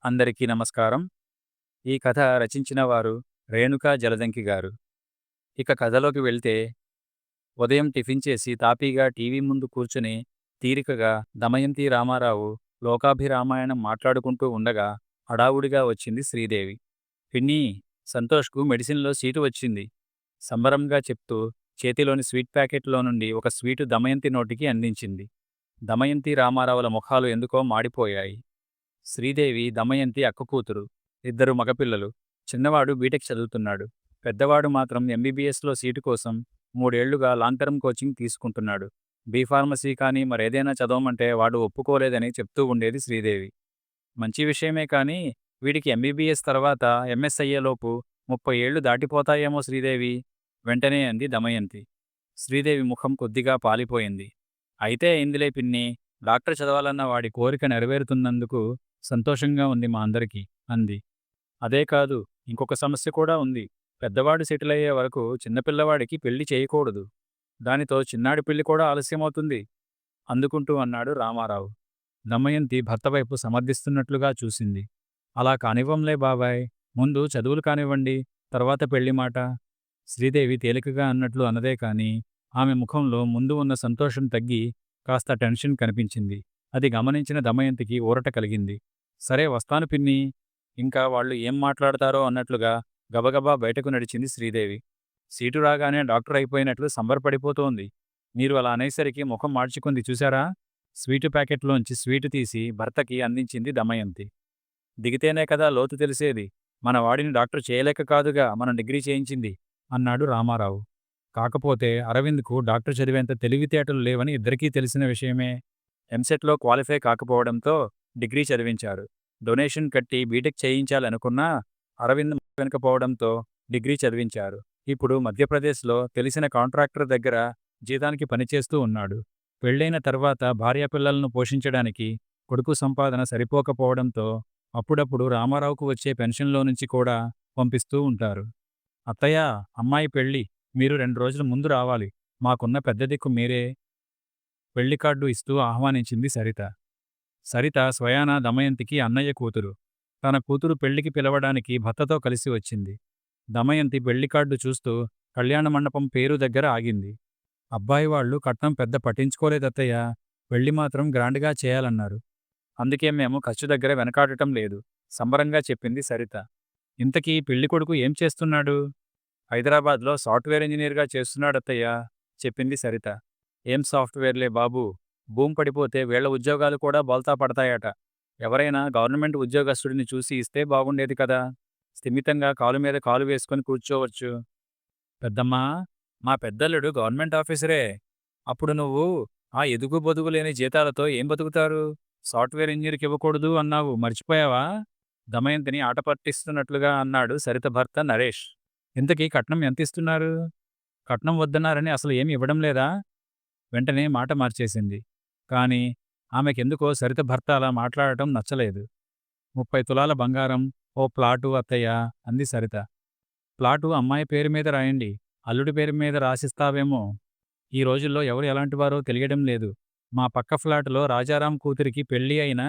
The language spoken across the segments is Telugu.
అందరికీ నమస్కారం. ఈ కథ రచించిన వారు రేణుకా జలదంకి గారు. ఇక కథలోకి వెళ్తే, ఉదయం టిఫిన్ చేసి తాపీగా టీవీ ముందు కూర్చుని తీరికగా దమయంతి రామారావు లోకాభిరామాయణం మాట్లాడుకుంటూ ఉండగా హడావుడిగా వచ్చింది శ్రీదేవి. పిన్నీ, సంతోష్కు మెడిసిన్‌లో సీటు వచ్చింది సంబరంగా చెప్తూ చేతిలోని స్వీట్ ప్యాకెట్‌లో నుండి ఒక స్వీటు దమయంతి నోటికి అందించింది. దమయంతి రామారావుల ముఖాలు ఎందుకో మాడిపోయాయి. శ్రీదేవి దమయంతి అక్క కూతురు. ఇద్దరు మగపిల్లలు. చిన్నవాడు బీటెక్ చదువుతున్నాడు. పెద్దవాడు మాత్రం ఎంబీబీఎస్‌లో సీటు కోసం 3 ఏళ్లుగా లాంగ్ టర్మ్ కోచింగ్ తీసుకుంటున్నాడు. ఫార్మసీ కానీ మరేదైనా చదవమంటే వాడు ఒప్పుకోలేదని చెప్తూ ఉండేది శ్రీదేవి. మంచి విషయమే కానీ వీడికి ఎంబీబీఎస్ తర్వాత ఎంఎస్ అయ్యేలోపు 30 ఏళ్లు దాటిపోతాయేమో శ్రీదేవి, వెంటనే అంది దమయంతి. శ్రీదేవి ముఖం కొద్దిగా పాలిపోయింది. అయితే అయిందిలే పిన్నీ, డాక్టర్ చదవాలన్న వాడి కోరిక నెరవేరుతున్నందుకు సంతోషంగా ఉంది మా అందరికీ అంది. అదే కాదు, ఇంకొక సమస్య కూడా ఉంది. పెద్దవాడు సెటిల్ అయ్యే వరకు చిన్నపిల్లవాడికి పెళ్లి చేయకూడదు. దానితో చిన్నాడి పెళ్లి కూడా ఆలస్యమవుతుంది అందుకుంటూ అన్నాడు రామారావు. దమయంతి భర్త వైపు సమర్థిస్తున్నట్లుగా చూసింది. అలా కానివ్వంలే బాబాయ్, ముందు చదువులు కానివ్వండి, తర్వాత పెళ్లి మాట. శ్రీదేవి తేలికగా అన్నట్లు అన్నదే కాని ఆమె ముఖంలో ముందు ఉన్న సంతోషం తగ్గి కాస్త టెన్షన్ కనిపించింది. అది గమనించిన దమయంతికి ఊరట కలిగింది. సరే వస్తాను పిన్నీ. ఇంకా వాళ్ళు ఏం మాట్లాడతారో అన్నట్లుగా గబగబా బయటకు నడిచింది శ్రీదేవి. సీటు రాగానే డాక్టర్ అయిపోయినట్లు సంబరపడిపోతోంది. మీరు అలా అనేసరికి ముఖం మార్చుకుంది చూశారా? స్వీటు ప్యాకెట్లోంచి స్వీటు తీసి భర్తకి అందించింది దమయంతి. దిగితేనే కదా లోతు తెలిసేది. మన వాడిని డాక్టర్ చేయలేక కాదుగా మనం డిగ్రీ చేయించింది అన్నాడు రామారావు. కాకపోతే అరవింద్కు డాక్టర్ చదివేంత తెలివితేటలు లేవని ఇద్దరికీ తెలిసిన విషయమే. ఎంసెట్లో క్వాలిఫై కాకపోవడంతో డిగ్రీ చదివించారు. డొనేషన్ కట్టి బీటెక్ చేయించాలనుకున్నా అరవింద్ వెనకపోవడంతో డిగ్రీ చదివించారు. ఇప్పుడు మధ్యప్రదేశ్లో తెలిసిన కాంట్రాక్టర్ దగ్గర జీతానికి పనిచేస్తూ ఉన్నాడు. పెళ్లైన తర్వాత భార్యాపిల్లలను పోషించడానికి కొడుకు సంపాదన సరిపోకపోవడంతో అప్పుడప్పుడు రామారావుకు వచ్చే పెన్షన్లో నుంచి కూడా పంపిస్తూ ఉంటారు. అత్తయ్య, అమ్మాయి పెళ్ళి, మీరు 2 రోజుల ముందు రావాలి. మాకున్న పెద్ద దిక్కు మీరే. పెళ్లి కార్డు ఇస్తూ ఆహ్వానించింది సరిత. సరిత స్వయాన దమయంతికి అన్నయ్య కూతురు. తన కూతురు పెళ్లికి పిలవడానికి భర్తతో కలిసి వచ్చింది. దమయంతి పెళ్లి కార్డు చూస్తూ కళ్యాణ మండపం పేరు దగ్గర ఆగింది. అబ్బాయి వాళ్ళు కట్నం పెద్ద పట్టించుకోలేదత్తయ్య, పెళ్లి మాత్రం గ్రాండ్గా చేయాలన్నారు. అందుకే మేము ఖర్చు దగ్గర వెనకాడటం లేదు సంబరంగా చెప్పింది సరిత. ఇంతకీ పెళ్లికొడుకు ఏం చేస్తున్నాడు? హైదరాబాద్లో సాఫ్ట్వేర్ ఇంజనీర్గా చేస్తున్నాడత్తయ్య, చెప్పింది సరిత. ఏం సాఫ్ట్వేర్లే బాబూ, భూమి పడిపోతే వీళ్ల ఉద్యోగాలు కూడా బోల్తా పడతాయట. ఎవరైనా గవర్నమెంట్ ఉద్యోగస్తుడిని చూసి ఇస్తే బాగుండేది కదా. స్థిమితంగా కాలు మీద కాలు వేసుకొని కూర్చోవచ్చు. పెద్దమ్మా, మా పెద్దల్లుడు గవర్నమెంట్ ఆఫీసరే. అప్పుడు నువ్వు ఆ ఎదుగు బొదుగు లేని జీతాలతో ఏం బతుకుతారు? సాఫ్ట్వేర్ ఇంజనీర్కి ఇవ్వకూడదు అన్నావు, మర్చిపోయావా? దమయంతిని ఆట పట్టిస్తున్నట్లుగా అన్నాడు సరిత భర్త నరేష్. ఇంతకీ కట్నం ఎంతిస్తున్నారు? కట్నం వద్దన్నారని అసలు ఏమి ఇవ్వడం లేదా? వెంటనే మాట మార్చేసింది. కాని ఆమెకెందుకో సరిత భర్త అలా మాట్లాడటం నచ్చలేదు. 30 తులాల బంగారం, ఓ ప్లాటు అత్తయ్య, అంది సరిత. ప్లాటు అమ్మాయి పేరు మీద రాయండి, అల్లుడి పేరు మీద రాసిస్తావేమో. ఈ రోజుల్లో ఎవరు ఎలాంటివారో తెలియడం లేదు. మా పక్క ఫ్లాటులో రాజారాం కూతురికి పెళ్లి అయిన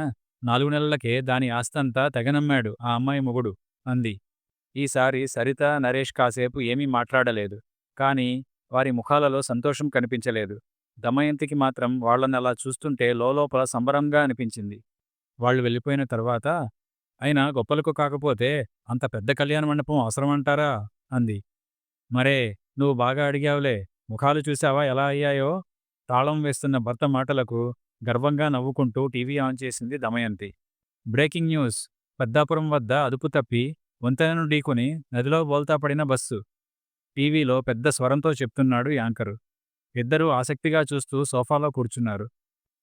4 నెలలకే దాని ఆస్తంతా తెగనమ్మాడు ఆ అమ్మాయి మొగుడు, అంది. ఈసారి సరిత, నరేష్ కాసేపు ఏమీ మాట్లాడలేదు. కాని వారి ముఖాలలో సంతోషం కనిపించలేదు. దమయంతికి మాత్రం వాళ్ళనలా చూస్తుంటే లోలోపల సంబరంగా అనిపించింది. వాళ్ళు వెళ్ళిపోయిన తర్వాత, అయినా గొప్పలకు కాకపోతే అంత పెద్ద కళ్యాణ మండపం అవసరమంటారా? అంది. మరే, నువ్వు బాగా అడిగావులే. ముఖాలు చూశావా ఎలా అయ్యాయో? తాళం వేస్తున్న భర్త మాటలకు గర్వంగా నవ్వుకుంటూ టీవీ ఆన్ చేసింది దమయంతి. Breaking news. పెద్దాపురం వద్ద అదుపు తప్పి వంతెనను ఢీకొని నదిలో బోల్తా పడిన బస్సు. టీవీలో పెద్ద స్వరంతో చెప్తున్నాడు యాంకరు. ఇద్దరూ ఆసక్తిగా చూస్తూ సోఫాలో కూర్చున్నారు.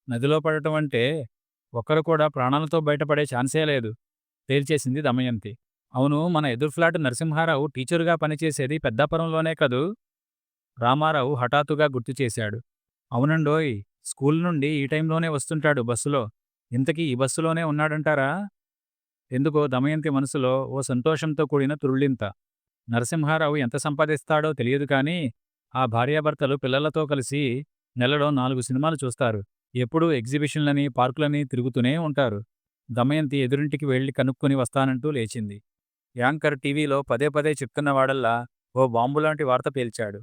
నదిలో పడటం అంటే ఒక్కరు కూడా ప్రాణాలతో బయటపడే ఛాన్సే లేదు, తేల్చేసింది దమయంతి. అవును, మన ఎదురు ఫ్లాట్ నరసింహారావు టీచరుగా పనిచేసేది పెద్దాపురంలోనే కదూ? రామారావు హఠాత్తుగా గుర్తుచేశాడు. అవునండోయ్, స్కూల్ నుండి ఈ టైంలోనే వస్తుంటాడు బస్సులో. ఇంతకీ ఈ బస్సులోనే ఉన్నాడంటారా? ఎందుకో దమయంతి మనసులో ఓ సంతోషంతో కూడిన తుళ్ళింత. నరసింహారావు ఎంత సంపాదిస్తాడో తెలియదు కానీ ఆ భార్యాభర్తలు పిల్లలతో కలిసి నెలలో 4 సినిమాలు చూస్తారు. ఎప్పుడూ ఎగ్జిబిషన్లని, పార్కులని తిరుగుతూనే ఉంటారు. దమయంతి ఎదురింటికి వెళ్లి కనుక్కొని వస్తానంటూ లేచింది. యాంకర్ టీవీలో పదే పదే చెప్తున్నవాడల్లా ఓ బాంబులాంటి వార్త పేల్చాడు.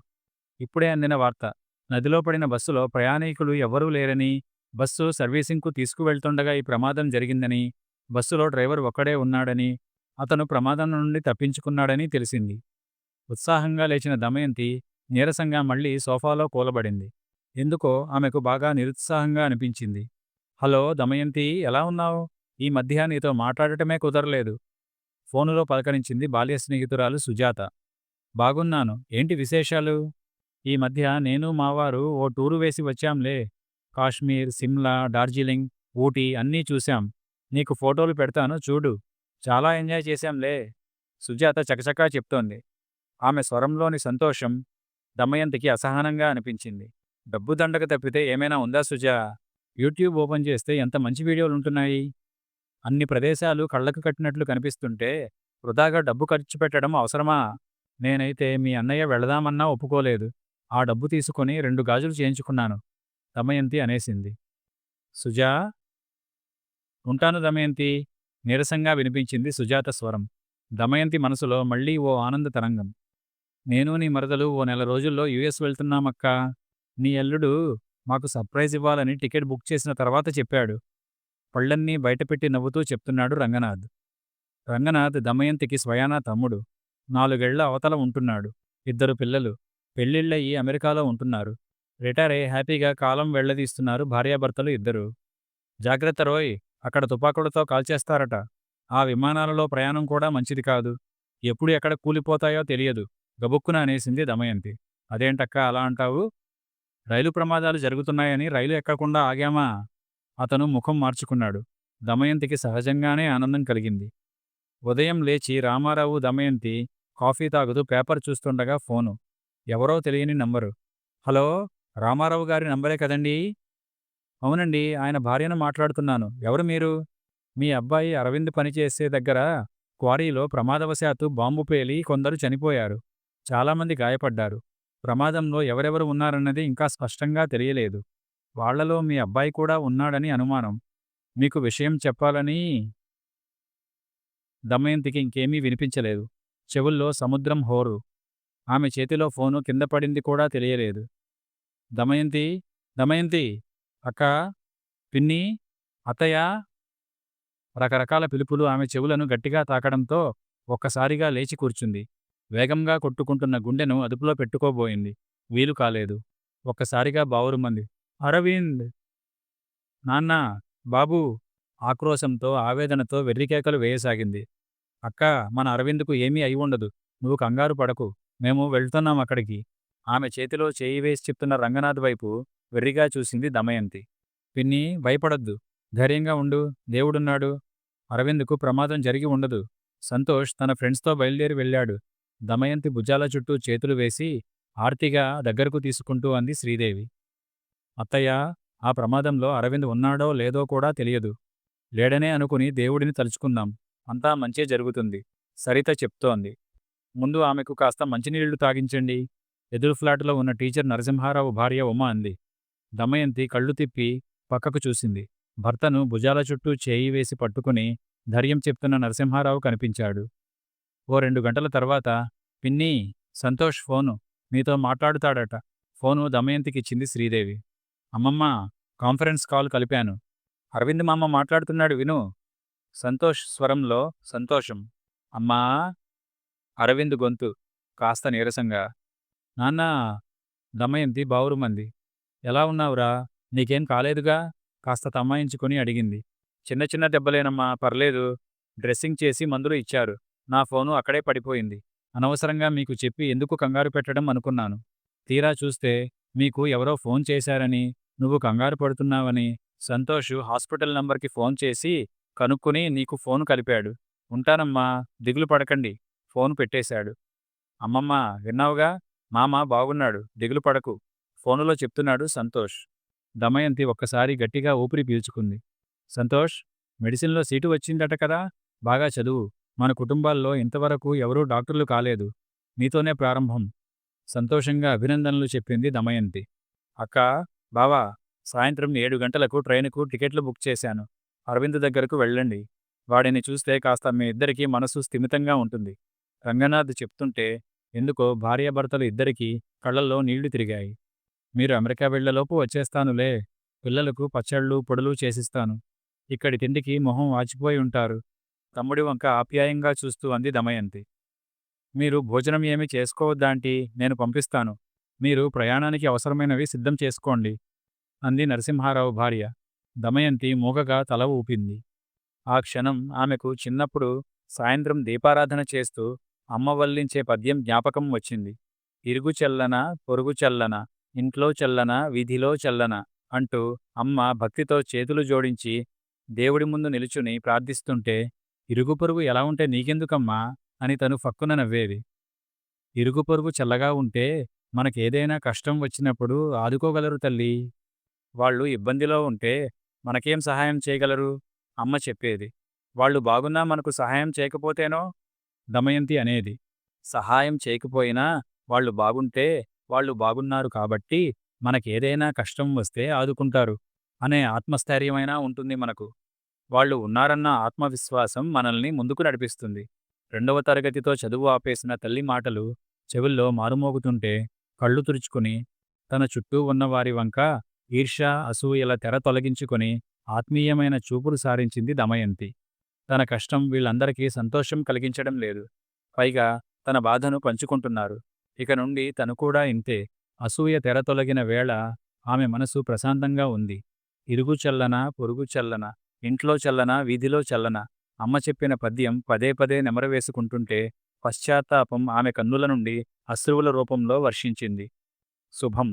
ఇప్పుడే అందిన వార్త. నదిలో పడిన బస్సులో ప్రయాణీకులు ఎవ్వరూ లేరని, బస్సు సర్వీసింగ్‌కు తీసుకువెళ్తుండగా ఈ ప్రమాదం జరిగిందని, బస్సులో డ్రైవర్ ఒక్కడే ఉన్నాడని, అతను ప్రమాదం నుండి తప్పించుకున్నాడని తెలిసింది. ఉత్సాహంగా లేచిన దమయంతి నీరసంగా మళ్ళీ సోఫాలో కూలబడింది. ఎందుకో ఆమెకు బాగా నిరుత్సాహంగా అనిపించింది. హలో దమయంతి, ఎలా ఉన్నావు? ఈ మధ్య నీతో మాట్లాడటమే కుదరలేదు. ఫోనులో పలకరించింది బాల్య స్నేహితురాలు సుజాత. బాగున్నాను. ఏంటి విశేషాలు? ఈ మధ్య నేను మావారు ఓ టూరు వేసి వచ్చాంలే. కాశ్మీర్, సిమ్లా, డార్జిలింగ్, ఊటీ అన్నీ చూశాం. నీకు ఫోటోలు పెడతాను చూడు. చాలా ఎంజాయ్ చేశాంలే. సుజాత చకచకా చెప్తోంది. ఆమె స్వరంలోని సంతోషం దమయంతికి అసహనంగా అనిపించింది. డబ్బు దండగ తప్పితే ఏమైనా ఉందా సుజా? యూట్యూబ్ ఓపెన్ చేస్తే ఎంత మంచి వీడియోలుంటున్నాయి. అన్ని ప్రదేశాలు కళ్ళకు కట్టినట్లు కనిపిస్తుంటే వృధాగా డబ్బు ఖర్చు పెట్టడం అవసరమా? నేనైతే మీ అన్నయ్య వెళదామన్నా ఒప్పుకోలేదు. ఆ డబ్బు తీసుకొని 2 గాజులు చేయించుకున్నాను దమయంతి అనేసింది. సుజా, ఉంటాను దమయంతి, నీరసంగా వినిపించింది సుజాత స్వరం. దమయంతి మనసులో మళ్ళీ ఓ ఆనంద తరంగం. నేను నీ మరదలు ఓ నెల రోజుల్లో యూఎస్ వెళ్తున్నామక్కా. నీ అల్లుడు మాకు సర్ప్రైజ్ ఇవ్వాలని టికెట్ బుక్ చేసిన తర్వాత చెప్పాడు. పళ్ళన్నీ బయటపెట్టి నవ్వుతూ చెప్తున్నాడు రంగనాథ్. రంగనాథ్ దమయంతికి స్వయానా తమ్ముడు. 4 ఏళ్ల అవతల ఉంటున్నాడు. 2 పిల్లలు. పెళ్ళిళ్ళయి అమెరికాలో ఉంటున్నారు. రిటైర్ అయి హ్యాపీగా కాలం వెళ్లదీస్తున్నారు భార్యాభర్తలు ఇద్దరూ. జాగ్రత్త రోయ్! అక్కడ తుపాకులతో కాల్చేస్తారట. ఆ విమానాలలో ప్రయాణం కూడా మంచిది కాదు. ఎప్పుడు ఎక్కడ కూలిపోతాయో తెలియదు గబుక్కున అనేసింది దమయంతి. అదేంటక్కా అలా అంటావు? రైలు ప్రమాదాలు జరుగుతున్నాయని రైలు ఎక్కకుండా ఆగామా? అతను ముఖం మార్చుకున్నాడు. దమయంతికి సహజంగానే ఆనందం కలిగింది. ఉదయం లేచి రామారావు దమయంతి కాఫీ తాగుతూ పేపర్ చూస్తుండగా ఫోను. ఎవరో తెలియని నంబరు. హలో, రామారావు గారి నంబరే కదండీ? అవునండి, ఆయన భార్యను మాట్లాడుతున్నాను. ఎవరు మీరు? మీ అబ్బాయి అరవింద్ పనిచేసే దగ్గర క్వారీలో ప్రమాదవశాత్తు బాంబు పేలి కొందరు చనిపోయారు. చాలామంది గాయపడ్డారు. ప్రమాదంలో ఎవరెవరు ఉన్నారన్నది ఇంకా స్పష్టంగా తెలియలేదు. వాళ్లలో మీ అబ్బాయి కూడా ఉన్నాడని అనుమానం. మీకు విషయం చెప్పాలని. దమయంతికి ఇంకేమీ వినిపించలేదు. చెవుల్లో సముద్రం హోరు. ఆమె చేతిలో ఫోను కింద పడింది కూడా తెలియలేదు. దమయంతి, దమయంతి, అక్కా, పిన్నీ, అత్తయ్యా. రకరకాల పిలుపులు ఆమె చెవులను గట్టిగా తాకడంతో ఒక్కసారిగా లేచి కూర్చుంది. వేగంగా కొట్టుకుంటున్న గుండెను అదుపులో పెట్టుకోబోయింది. వీలు కాలేదు. ఒక్కసారిగా బావురుమంది. అరవింద్! నాన్నా! బాబూ! ఆక్రోశంతో, ఆవేదనతో వెర్రికేకలు వేయసాగింది. అక్కా, మన అరవింద్కు ఏమీ అయి ఉండదు. నువ్వు కంగారు పడకు. మేము వెళ్తున్నాం అక్కడికి. ఆమె చేతిలో చేయి వేసి చెప్తున్న రంగనాథ్ వైపు వెర్రిగా చూసింది దమయంతి. పిన్నీ, భయపడొద్దు. ధైర్యంగా ఉండు. దేవుడున్నాడు. అరవింద్కు ప్రమాదం జరిగి ఉండదు. సంతోష్ తన ఫ్రెండ్స్తో బయలుదేరి వెళ్ళాడు. దమయంతి భుజాల చుట్టూ చేతులు వేసి ఆర్తిగా దగ్గరకు తీసుకుంటూ అంది శ్రీదేవి. అత్తయ్యా, ఆ ప్రమాదంలో అరవింద్ ఉన్నాడో లేదో కూడా తెలియదు. లేడనే అనుకుని దేవుడిని తలుచుకుందాం. అంతా మంచే జరుగుతుంది. సరిత చెప్తోంది. ముందు ఆమెకు కాస్త మంచినీళ్లు తాగించండి. ఎదురు ఫ్లాటులో ఉన్న టీచర్ నరసింహారావు భార్య ఉమ అంది. దమయంతి కళ్ళు తిప్పి పక్కకు చూసింది. భర్తను భుజాల చుట్టూ చేయి వేసి పట్టుకుని ధైర్యం చెప్తున్న నరసింహారావు కనిపించాడు. ఓ 2 గంటల తర్వాత, పిన్నీ, సంతోష్ ఫోను. మీతో మాట్లాడుతాడట. ఫోను దమయంతికిచ్చింది శ్రీదేవి. అమ్మమ్మ, కాన్ఫరెన్స్ కాల్ కలిపాను. అరవింద్ మామ మాట్లాడుతున్నాడు విను. సంతోష్ స్వరంలో సంతోషం. అమ్మా! అరవింద్ గొంతు కాస్త నీరసంగా. నాన్నా! దమయంతి బావురుమంది. ఎలా ఉన్నావురా? నీకేం కాలేదుగా? కాస్త తమాయించుకుని అడిగింది. చిన్న చిన్న దెబ్బలేనమ్మా, పర్లేదు. డ్రెస్సింగ్ చేసి మందులు ఇచ్చారు. నా ఫోను అక్కడే పడిపోయింది. అనవసరంగా మీకు చెప్పి ఎందుకు కంగారు పెట్టడం అనుకున్నాను. తీరా చూస్తే మీకు ఎవరో ఫోన్ చేశారని, నువ్వు కంగారు పడుతున్నావని సంతోష్ హాస్పిటల్ నంబర్కి ఫోన్ చేసి కనుక్కుని నీకు ఫోను కలిపాడు. ఉంటానమ్మా, దిగులు పడకండి. ఫోను పెట్టేశాడు. అమ్మమ్మ, విన్నావుగా? మామ బాగున్నాడు, దిగులు పడకు. ఫోనులో చెప్తున్నాడు సంతోష్. దమయంతి ఒక్కసారి గట్టిగా ఊపిరి పీల్చుకుంది. సంతోష్, మెడిసిన్లో సీటు వచ్చిందట కదా? బాగా చదువు. మన కుటుంబాల్లో ఇంతవరకు ఎవరూ డాక్టర్లు కాలేదు. నీతోనే ప్రారంభం. సంతోషంగా అభినందనలు చెప్పింది దమయంతి. అక్కా, బావా, సాయంత్రం 7 గంటలకు ట్రైనుకు టికెట్లు బుక్ చేశాను. అరవింద్ దగ్గరకు వెళ్ళండి. వాడిని చూస్తే కాస్త మీ ఇద్దరికీ మనసు స్థిమితంగా ఉంటుంది. రంగనాథ్ చెప్తుంటే ఎందుకో భార్యాభర్తలు ఇద్దరికీ కళ్ళల్లో నీళ్లు తిరిగాయి. మీరు అమెరికా వెళ్ళేలోపు వచ్చేస్తానులే. పిల్లలకు పచ్చళ్ళు, పొడులు చేసిస్తాను. ఇక్కడి తిండికి మొహం వాచిపోయి ఉంటారు. తమ్ముడి వంక ఆప్యాయంగా చూస్తూ అంది దమయంతి. మీరు భోజనం ఏమీ చేసుకోవద్దాంటీ, నేను పంపిస్తాను. మీరు ప్రయాణానికి అవసరమైనవి సిద్ధం చేసుకోండి అంది నరసింహారావు భార్య. దమయంతి మూగగా తల ఊపింది. ఆ క్షణం ఆమెకు చిన్నప్పుడు సాయంత్రం దీపారాధన చేస్తూ అమ్మ వల్లించే పద్యం జ్ఞాపకం వచ్చింది. ఇరుగు చల్లన, పొరుగు చల్లన, ఇంట్లో చల్లన, వీధిలో చల్లన అంటూ అమ్మ భక్తితో చేతులు జోడించి దేవుడి ముందు నిలుచుని ప్రార్థిస్తుంటే, ఇరుగు పొరుగు ఎలా ఉంటే నీకెందుకమ్మా అని తను ఫక్కున నవ్వేది. ఇరుగు పొరుగు చల్లగా ఉంటే మనకేదైనా కష్టం వచ్చినప్పుడు ఆదుకోగలరు తల్లీ. వాళ్ళు ఇబ్బందిలో ఉంటే మనకేం సహాయం చేయగలరు? అమ్మ చెప్పేది. వాళ్ళు బాగున్నా మనకు సహాయం చేయకపోతేనో? దమయంతి అనేది. సహాయం చేయకపోయినా వాళ్ళు బాగుంటే వాళ్ళు బాగున్నారు కాబట్టి మనకేదైనా కష్టం వస్తే ఆదుకుంటారు అనే ఆత్మస్థైర్యమైనా ఉంటుంది మనకు. వాళ్ళు ఉన్నారన్న ఆత్మవిశ్వాసం మనల్ని ముందుకు నడిపిస్తుంది. 2వ తరగతితో చదువు ఆపేసిన తల్లి మాటలు చెవుల్లో మారుమోగుతుంటే కళ్ళు తుడుచుకుని తన చుట్టూ ఉన్నవారి వంక ఈర్ష్య, అసూయల తెర తొలగించుకొని ఆత్మీయమైన చూపులు సారించింది దమయంతి. తన కష్టం వీళ్ళందరికీ సంతోషం కలిగించడం లేదు. పైగా తన బాధను పంచుకుంటున్నారు. ఇక నుండి తను కూడా ఇంతే. అసూయ తెర తొలగిన వేళ ఆమె మనసు ప్రశాంతంగా ఉంది. ఇరుగు చల్లన, పొరుగు చల్లన, ఇంట్లో చల్లన, వీధిలో చల్లన అమ్మ చెప్పిన పద్యం పదే పదే నెమరవేసుకుంటుంటే పశ్చాత్తాపం ఆమె కన్నుల నుండి అశ్రువుల రూపంలో వర్షించింది. శుభం.